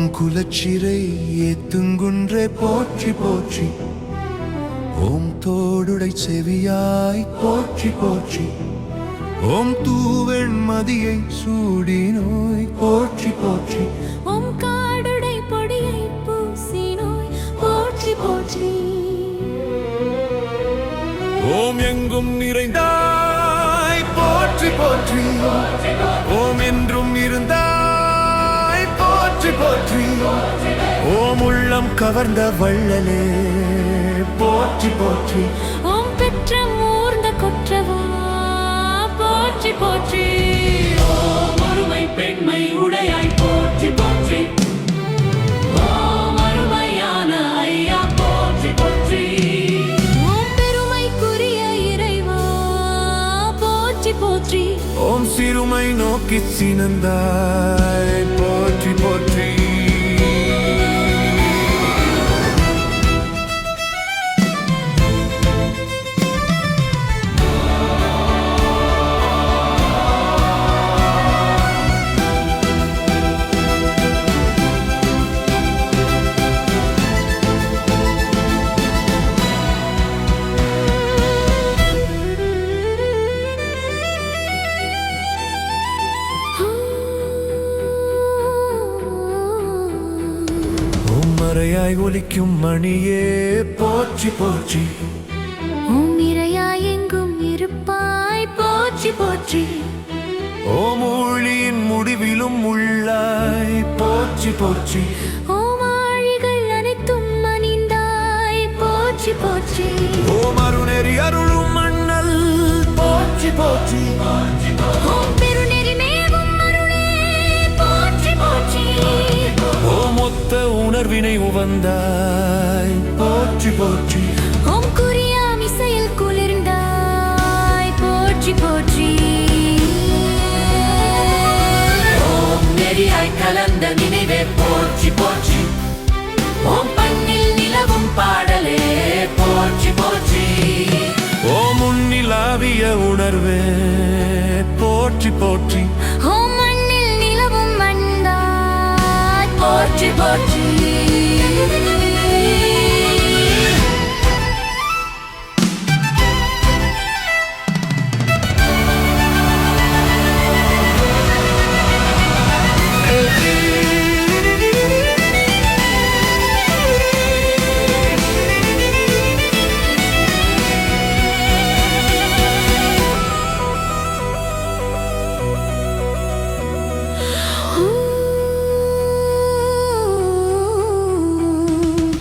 ஓம் குலச்சிறை ஏத்துங்குன்றே போற்றி போற்றி. ஓம் தோடுடை செவியாய் போற்றி போற்றி. ஓம் தூவெண்மதியை சூடினோய் போற்றி போற்றி. ஓம் காடுடை பொடியை பூசினோய் போற்றி போற்றி. ஓம் எங்கும் நிறைந்தாய் போற்றி போற்றி. ஓம் என்றும் இருந்தாய் போற்றி போற்றி. ஓம் உள்ளம் கவர்ந்த வள்ளலே போற்றி போற்றி. ஓம் பெற்ற மூர்ந்த கொற்றவா போற்றி போற்றி. ஓம் அருமை பெண்மை உடையாய் போற்றி போற்றி. ஓம் அருமையான ஐயா போற்றி போற்றி. ஓம் பெருமைக்குரிய இறைவா போற்றி போற்றி. ஓம் சிறுமை நோக்கி சினந்தாய் போற்றி போற்றி. மறையாய் ஒலிக்கும் மணியே போற்றி போற்றி. ஓம் இறையாய் எங்கும் இருப்பாய் போற்றி போற்றி. ஓம் ஊழியின் முடிவிலும் உள்ளாய் போற்றி போற்றி. ஓம் ஆழிகள் அனைத்தும் அணிந்தாய் போற்றி போற்றி. ஓம் அருணெறி அருளும் மண்ணல் போற்றி போற்றி. ஓம் பெருநெறி மேவும் அருளே போற்றி போற்றி. ஓம் ஒத்த உணர்வினை உவந்தாய் போற்றி போற்றி. ஓம் குறியாம் இசையில் குளிர்ந்தாய் போற்றி போற்றி. ஓம் நெறியாய் கலந்த நினைவே போற்றி போற்றி. ஓம் பண்ணில் நிலவும் பாடலே போற்றி போற்றி. ஓம் உன்னிலாவிய உணர்வே போற்றி போற்றி. ஓம் மண்ணில் நிலவும் மண்டாய் போற்றி போற்றி.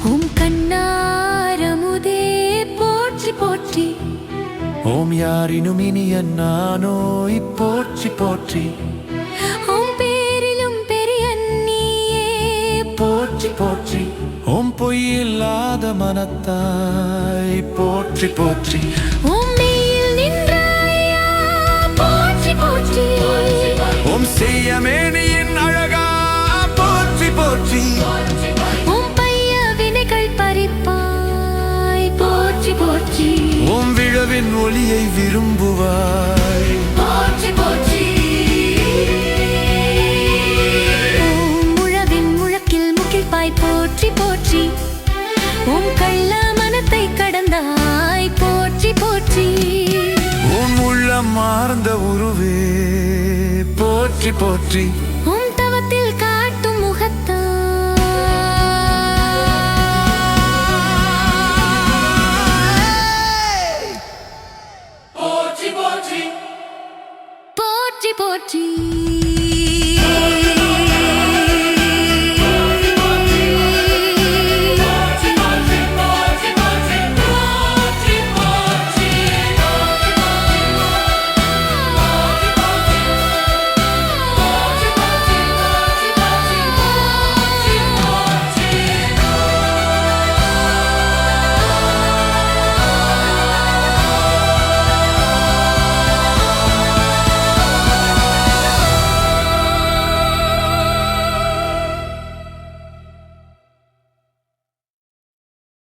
ஓம் கண்ணாரமுதே போற்றி போற்றி. ஓம் யாரினும் இனிய நானோய் போற்றி போற்றி. ஓம் பேரிலும் பெரிய நீயே போற்றி போற்றி. ஓம் பொய்யில்லாத மனத்தாய் போற்றி போற்றி. ஓம் மெய்யில் நின்ற ஐயா போற்றி போற்றி. ஓம் செய்யமேனியின் அழகா போற்றி போற்றி. ஓம் பைய வினைகள் பறிப்பாய் போற்றி போற்றி. ஓம் விழவின் ஒளியை விரும்புவாய் போற்றி போற்றி. ஓம் முழவின் முழக்கில் முகிழ்ப்பாய் போற்றி போற்றி. ஓம் கள்ள மனத்தை கடந்தாய் போற்றி போற்றி. ஓம் உள்ளம் மார்ந்த உருவே போற்றி போற்றி. ஓம் தவத்தில் காட்டும் முகத்தாய் போற்றி போற்றி. போற்றி போற்றி.